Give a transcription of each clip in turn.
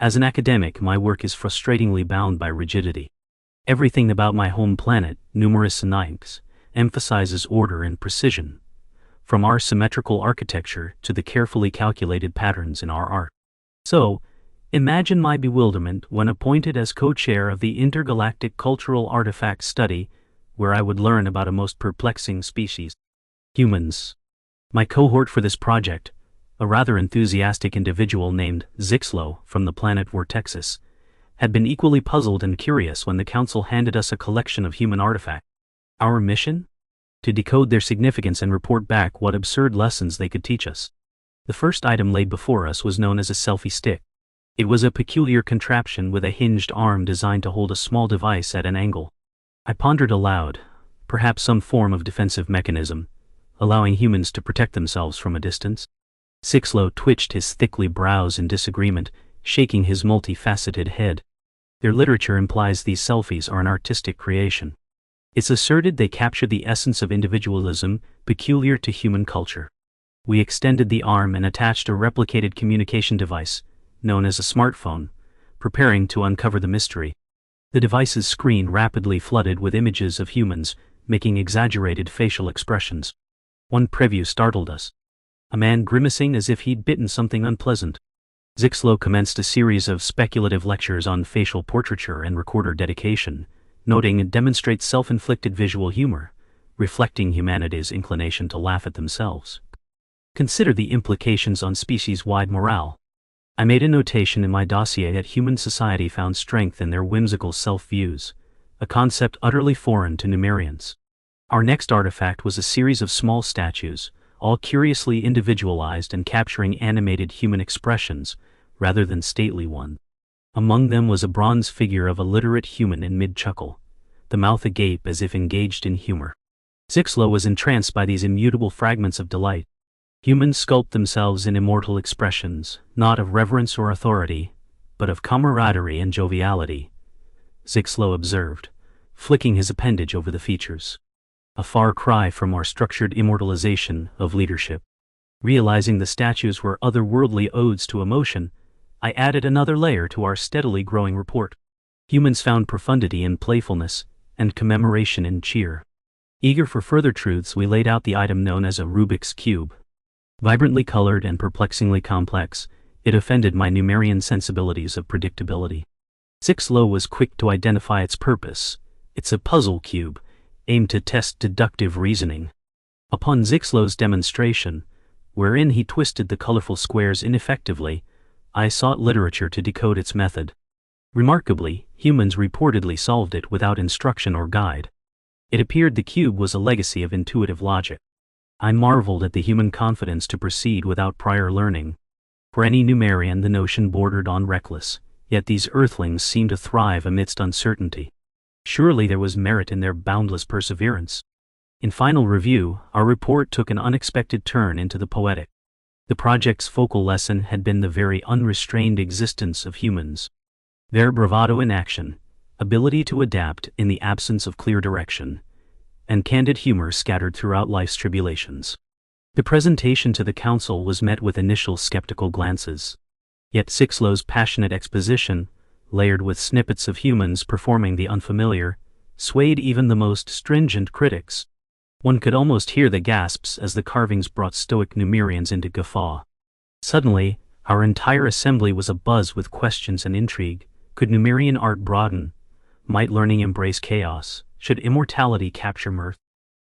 As an academic, my work is frustratingly bound by rigidity. Everything about my home planet, Humorous and antics, emphasizes order and precision, from our symmetrical architecture to the carefully calculated patterns in our art. So, imagine my bewilderment when appointed as co-chair of the Intergalactic Cultural Artifact Study, where I would learn about a most perplexing species: humans. My cohort for this project, a rather enthusiastic individual named Zixlo from the planet Vortexus, had been equally puzzled and curious when the Council handed us a collection of human artifacts. Our mission? To decode their significance and report back what absurd lessons they could teach us. The first item laid before us was known as a selfie stick. It was a peculiar contraption with a hinged arm designed to hold a small device at an angle. I pondered aloud, perhaps some form of defensive mechanism, allowing humans to protect themselves from a distance. Zixlo twitched his thickly brows in disagreement, shaking his multifaceted head. Their literature implies these selfies are an artistic creation. It's asserted they capture the essence of individualism peculiar to human culture. We extended the arm and attached a replicated communication device, known as a smartphone, preparing to uncover the mystery. The device's screen rapidly flooded with images of humans, making exaggerated facial expressions. One preview startled us. A man grimacing as if he'd bitten something unpleasant. Zixlo commenced a series of speculative lectures on facial portraiture and recorder dedication, noting it demonstrates self-inflicted visual humor, reflecting humanity's inclination to laugh at themselves. Consider the implications on species-wide morale. I made a notation in my dossier that human society found strength in their whimsical self-views, a concept utterly foreign to Numerians. Our next artifact was a series of small statues, all curiously individualized and capturing animated human expressions, rather than stately ones. Among them was a bronze figure of a literate human in mid-chuckle, the mouth agape as if engaged in humor. Zixlo was entranced by these immutable fragments of delight. Humans sculpt themselves in immortal expressions, not of reverence or authority, but of camaraderie and joviality, Zixlo observed, flicking his appendage over the features. A far cry from our structured immortalization of leadership. Realizing the statues were otherworldly odes to emotion, I added another layer to our steadily growing report. Humans found profundity in playfulness, and commemoration in cheer. Eager for further truths, we laid out the item known as a Rubik's Cube. Vibrantly colored and perplexingly complex, it offended my Numerian sensibilities of predictability. Zixlo was quick to identify its purpose. It's a puzzle cube, aimed to test deductive reasoning. Upon Zixlo's demonstration, wherein he twisted the colorful squares ineffectively, I sought literature to decode its method. Remarkably, humans reportedly solved it without instruction or guide. It appeared the cube was a legacy of intuitive logic. I marveled at the human confidence to proceed without prior learning. For any Numerian, the notion bordered on reckless, yet these earthlings seemed to thrive amidst uncertainty. Surely there was merit in their boundless perseverance. In final review, our report took an unexpected turn into the poetic. The project's focal lesson had been the very unrestrained existence of humans. Their bravado in action, ability to adapt in the absence of clear direction, and candid humor scattered throughout life's tribulations. The presentation to the council was met with initial skeptical glances. Yet Zixlo's passionate exposition, layered with snippets of humans performing the unfamiliar, swayed even the most stringent critics. One could almost hear the gasps as the carvings brought stoic Numerians into guffaw. Suddenly, our entire assembly was abuzz with questions and intrigue. Could Numerian art broaden? Might learning embrace chaos? Should immortality capture mirth?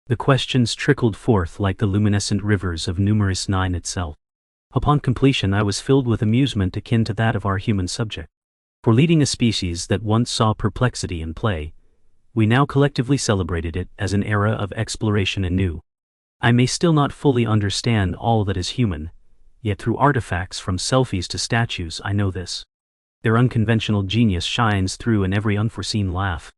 The questions trickled forth like the luminescent rivers of Numerous 9 itself. Upon completion, I was filled with amusement akin to that of our human subject. For leading a species that once saw perplexity in play, we now collectively celebrated it as an era of exploration anew. I may still not fully understand all that is human, yet through artifacts from selfies to statues I know this. Their unconventional genius shines through in every unforeseen laugh.